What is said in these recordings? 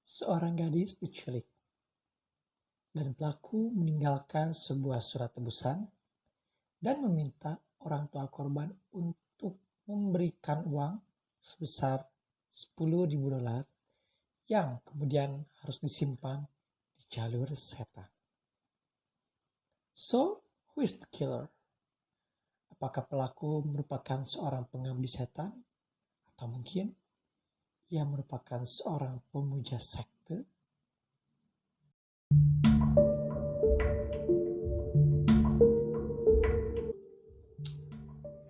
Seorang gadis diculik, dan pelaku meninggalkan sebuah surat tebusan dan meminta orang tua korban untuk memberikan uang sebesar $10.000 yang kemudian harus disimpan di jalur setan. So, who is the killer? Apakah pelaku merupakan seorang pengabdi setan? Atau mungkin ia merupakan seorang pemuja sekte?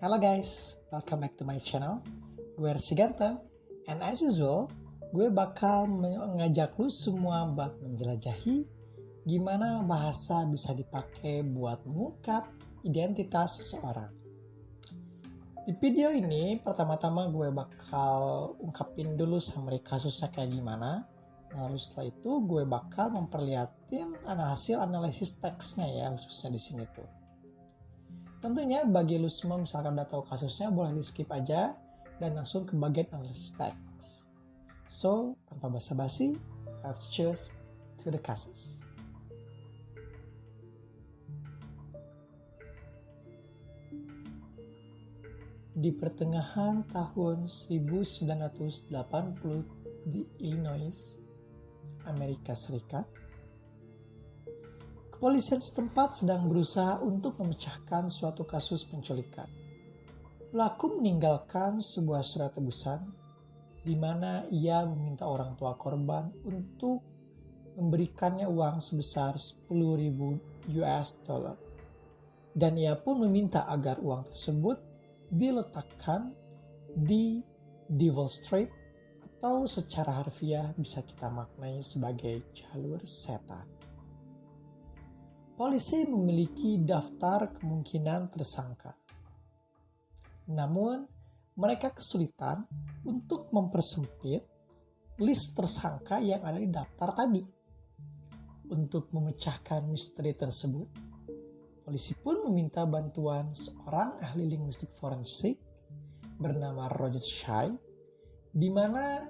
Halo guys, welcome back to my channel. Gue Rizky Ganteng, and as usual, gue bakal mengajak lu semua buat menjelajahi gimana bahasa bisa dipakai buat mengungkap identitas seseorang. Di video ini, pertama-tama gue bakal ungkapin dulu summary kasusnya kayak gimana. Lalu setelah itu gue bakal memperlihatin hasil analisis teksnya ya, khususnya di sini tuh. Tentunya bagi lu semua misalkan udah tahu kasusnya, boleh di skip aja dan langsung ke bagian analisis teks. So, tanpa basa-basi, let's choose to the cases. Di pertengahan tahun 1980 di Illinois, Amerika Serikat, kepolisian setempat sedang berusaha untuk memecahkan suatu kasus penculikan. Pelaku meninggalkan sebuah surat tebusan di mana ia meminta orang tua korban untuk memberikannya uang sebesar $10.000. Dan ia pun meminta agar uang tersebut diletakkan di Devil Strip atau secara harfiah bisa kita maknai sebagai jalur setan. Polisi memiliki daftar kemungkinan tersangka. Namun, mereka kesulitan untuk mempersempit list tersangka yang ada di daftar tadi. Untuk memecahkan misteri tersebut, polisi pun meminta bantuan seorang ahli linguistik forensik bernama Roger Shai, di mana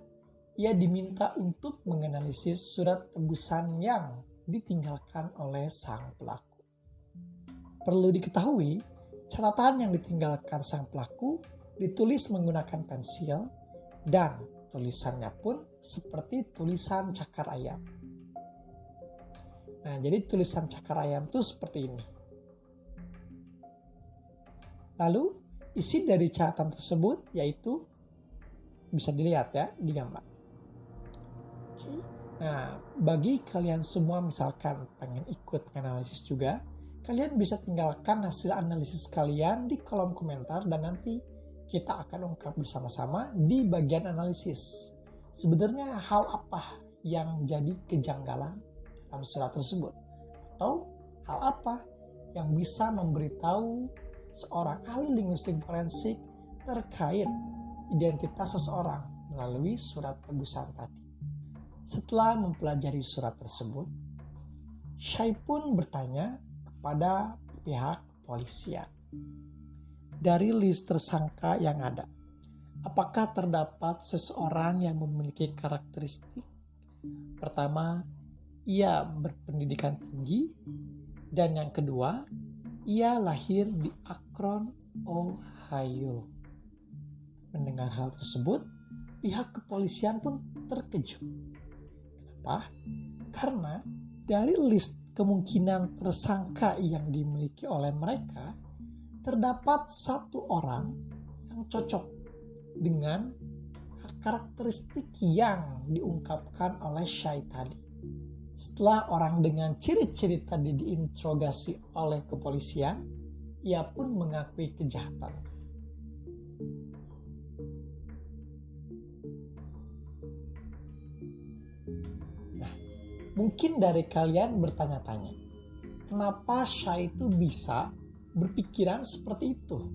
ia diminta untuk menganalisis surat tebusan yang ditinggalkan oleh sang pelaku. Perlu diketahui, catatan yang ditinggalkan sang pelaku ditulis menggunakan pensil dan tulisannya pun seperti tulisan cakar ayam. Nah, jadi tulisan cakar ayam itu seperti ini. Lalu, isi dari catatan tersebut yaitu bisa dilihat ya di gambar. Oke. Nah, bagi kalian semua misalkan pengen ikut analisis juga, kalian bisa tinggalkan hasil analisis kalian di kolom komentar dan nanti kita akan ungkap bersama-sama di bagian analisis. Sebenarnya hal apa yang jadi kejanggalan dalam surat tersebut? Atau hal apa yang bisa memberitahu seorang ahli linguistik forensik terkait identitas seseorang melalui surat tebusan tadi. Setelah mempelajari surat tersebut, Shai pun bertanya kepada pihak kepolisian. Dari list tersangka yang ada, apakah terdapat seseorang yang memiliki karakteristik? Pertama, ia berpendidikan tinggi, dan yang kedua, ia lahir di Akron, Ohio. Mendengar hal tersebut, pihak kepolisian pun terkejut. Kenapa? Karena dari list kemungkinan tersangka yang dimiliki oleh mereka, terdapat satu orang yang cocok dengan karakteristik yang diungkapkan oleh Shai tadi. Setelah orang dengan ciri-ciri tadi diinterogasi oleh kepolisian, ia pun mengakui kejahatan. Nah, mungkin dari kalian bertanya-tanya, kenapa Shai itu bisa berpikiran seperti itu?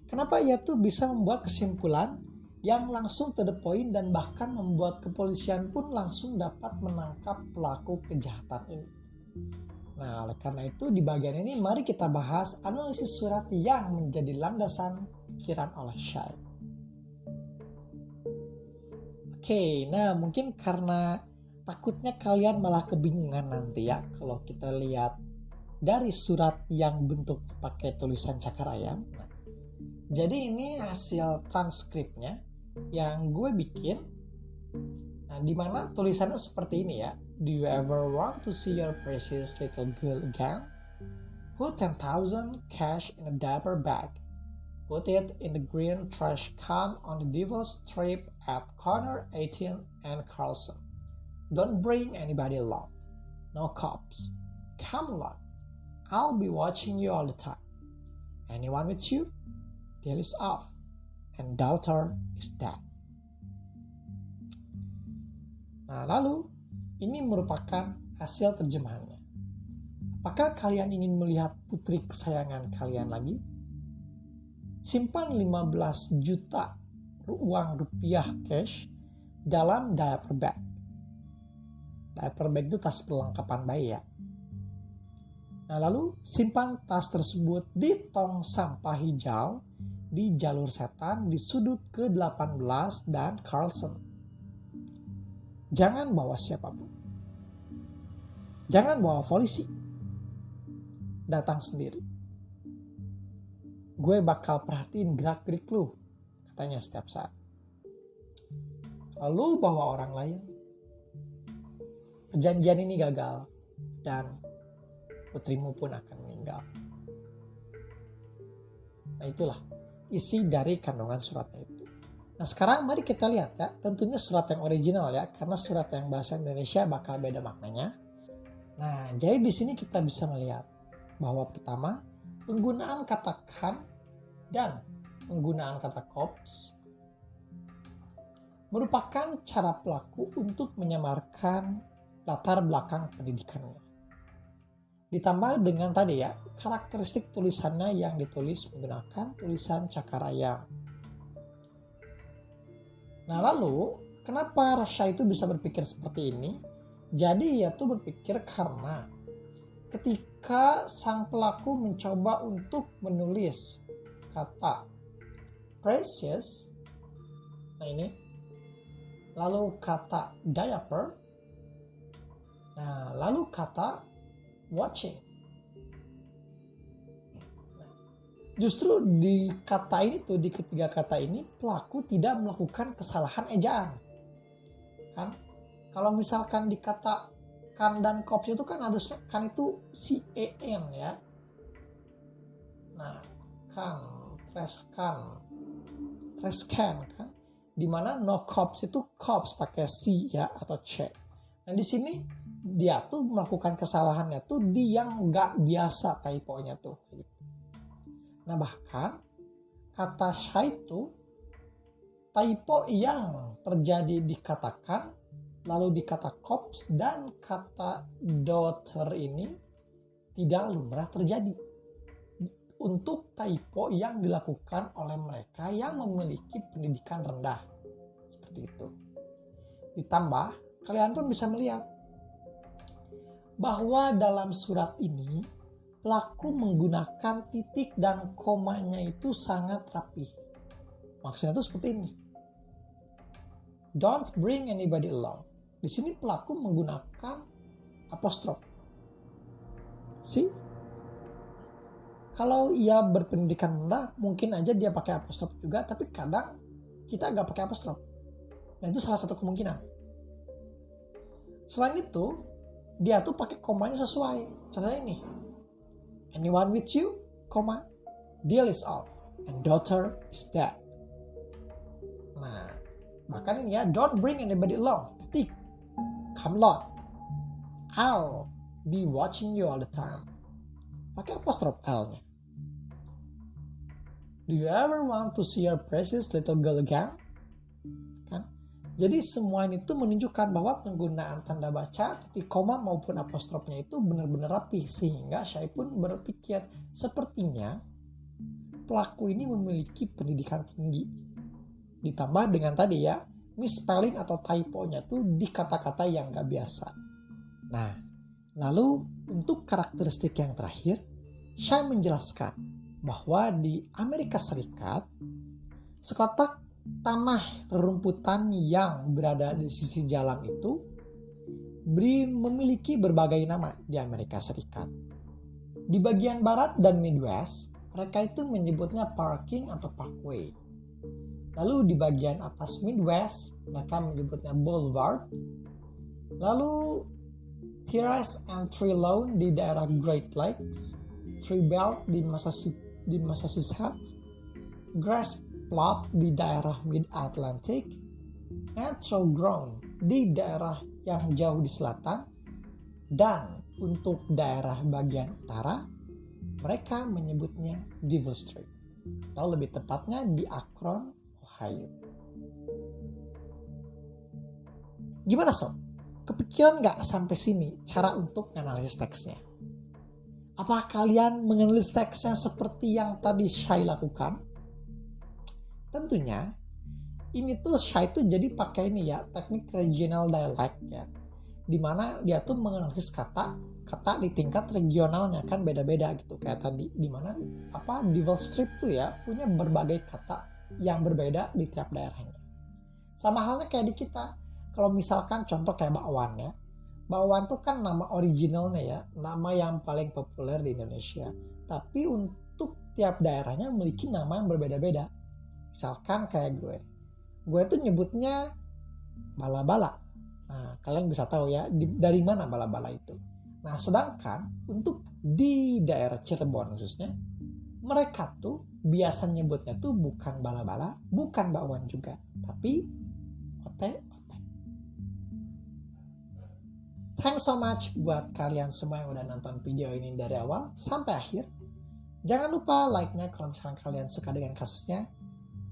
Kenapa ia tuh bisa membuat kesimpulan yang langsung to the point dan bahkan membuat kepolisian pun langsung dapat menangkap pelaku kejahatan ini. Nah, oleh karena itu di bagian ini mari kita bahas analisis surat yang menjadi landasan pikiran oleh Shai. Oke, nah mungkin karena takutnya kalian malah kebingungan nanti ya kalau kita lihat dari surat yang bentuk pakai tulisan cakar ayam. Nah, jadi ini hasil transkripnya yang gue bikin. Nah, dimana tulisannya seperti ini ya. Do you ever want to see your precious little girl again? Put 10,000 cash in a diaper bag. Put it in the green trash can on the Devil's Strip at corner 18 and Carlson. Don't bring anybody along. No cops. Come along. I'll be watching you all the time. Anyone with you? Deal is off. And daughter is dead. Nah, lalu ini merupakan hasil terjemahannya. Apakah kalian ingin melihat putri kesayangan kalian lagi? Simpan 15 juta uang rupiah cash dalam diaper bag. Diaper bag itu tas perlengkapan bayi ya. Nah, lalu simpan tas tersebut di tong sampah hijau di jalur setan di sudut ke-18 dan Carlson. Jangan bawa siapapun. Jangan bawa polisi. Datang sendiri. Gue bakal perhatiin gerak-gerik lu, katanya setiap saat. Lalu bawa orang lain. Perjanjian ini gagal dan putrimu pun akan meninggal. Nah, itulah isi dari kandungan suratnya itu. Nah, sekarang mari kita lihat ya, tentunya surat yang original ya, karena surat yang bahasa Indonesia bakal beda maknanya. Nah, jadi di sini kita bisa melihat bahwa pertama, penggunaan kata kan dan penggunaan kata cops merupakan cara pelaku untuk menyamarkan latar belakang pendidikannya. Ditambah dengan tadi ya, karakteristik tulisannya yang ditulis menggunakan tulisan cakar ayam. Nah, lalu kenapa Rasha itu bisa berpikir seperti ini? Jadi ia tuh berpikir karena ketika sang pelaku mencoba untuk menulis kata precious, nah ini, lalu kata diaper, nah lalu kata watching. Nah, justru di kata ini tuh, di ketiga kata ini pelaku tidak melakukan kesalahan ejaan. Kan? Kalau misalkan di kata kan dan cops itu kan harusnya kan itu CAN ya. Nah, trash can kan. Dimana no cops itu cops pakai C ya atau C. Nah, di sini dia tuh melakukan kesalahannya tuh di yang nggak biasa typo-nya tuh. Nah, bahkan kata shy itu typo yang terjadi dikatakan lalu di kata cops dan kata daughter ini tidak lumrah terjadi untuk typo yang dilakukan oleh mereka yang memiliki pendidikan rendah. Seperti itu. Ditambah, kalian pun bisa melihat bahwa dalam surat ini pelaku menggunakan titik dan komanya itu sangat rapi. Maksudnya itu seperti ini. Don't bring anybody along. Di sini pelaku menggunakan apostrof. See? Kalau ia berpendidikan rendah, mungkin aja dia pakai apostrof juga, tapi kadang kita nggak pakai apostrof. Nah, itu salah satu kemungkinan. Selain itu, dia tuh pakai komanya sesuai. Contohnya ini. Anyone with you, koma, deal is off, and daughter is dead. Nah, bahkan ini ya, don't bring anybody along. Titik. Come along. I'll be watching you all the time. Pakai apostrof L-nya. Do you ever want to see your precious little girl again? Kan? Jadi semua ini tuh menunjukkan bahwa penggunaan tanda baca, titik koma maupun apostrofnya itu benar-benar rapi. Sehingga saya pun berpikir sepertinya pelaku ini memiliki pendidikan tinggi. Ditambah dengan tadi ya, misspelling atau typo-nya tuh di kata-kata yang gak biasa. Nah, lalu untuk karakteristik yang terakhir, saya menjelaskan bahwa di Amerika Serikat, sekotak tanah rerumputan yang berada di sisi jalan itu memiliki berbagai nama di Amerika Serikat. Di bagian barat dan Midwest, mereka itu menyebutnya parking atau parkway. Lalu di bagian atas Midwest, mereka menyebutnya boulevard. Lalu terrace and tree lawn di daerah Great Lakes, tree belt di Massachusetts, grass plot di daerah Mid-Atlantic, natural ground di daerah yang jauh di selatan, dan untuk daerah bagian utara, mereka menyebutnya Devil Street, atau lebih tepatnya di Akron, Ohio. Gimana sob? Kepikiran nggak sampai sini cara untuk menganalisis teksnya? Apakah kalian menganalisis teksnya seperti yang tadi Syai lakukan? Tentunya, ini tuh Syai tuh jadi pakai ini ya, teknik regional dialect ya. Dimana dia tuh menganalisis kata di tingkat regionalnya kan beda-beda gitu. Kayak tadi, dimana Devil Strip tuh ya punya berbagai kata yang berbeda di tiap daerahnya. Sama halnya kayak di kita. Kalau misalkan contoh kayak bakwan ya. Bakwan tuh kan nama originalnya ya, nama yang paling populer di Indonesia. Tapi untuk tiap daerahnya memiliki nama yang berbeda-beda. Misalkan kayak gue tuh nyebutnya bala-bala. Nah, kalian bisa tahu ya dari mana bala-bala itu. Nah, sedangkan untuk di daerah Cirebon khususnya, mereka tuh biasa nyebutnya tuh bukan bala-bala, bukan bakwan juga, tapi ote-ote. Thanks so much buat kalian semua yang udah nonton video ini dari awal sampai akhir. Jangan lupa like-nya kalau misalkan kalian suka dengan kasusnya.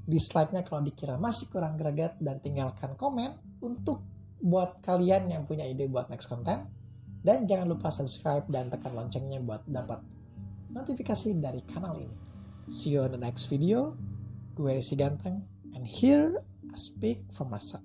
Dislike-nya kalau dikira masih kurang greget, dan tinggalkan komen untuk buat kalian yang punya ide buat next content. Dan jangan lupa subscribe dan tekan loncengnya buat dapat notifikasi dari kanal ini. See you on the next video. Gue Rizky Ganteng, and here I speak for myself.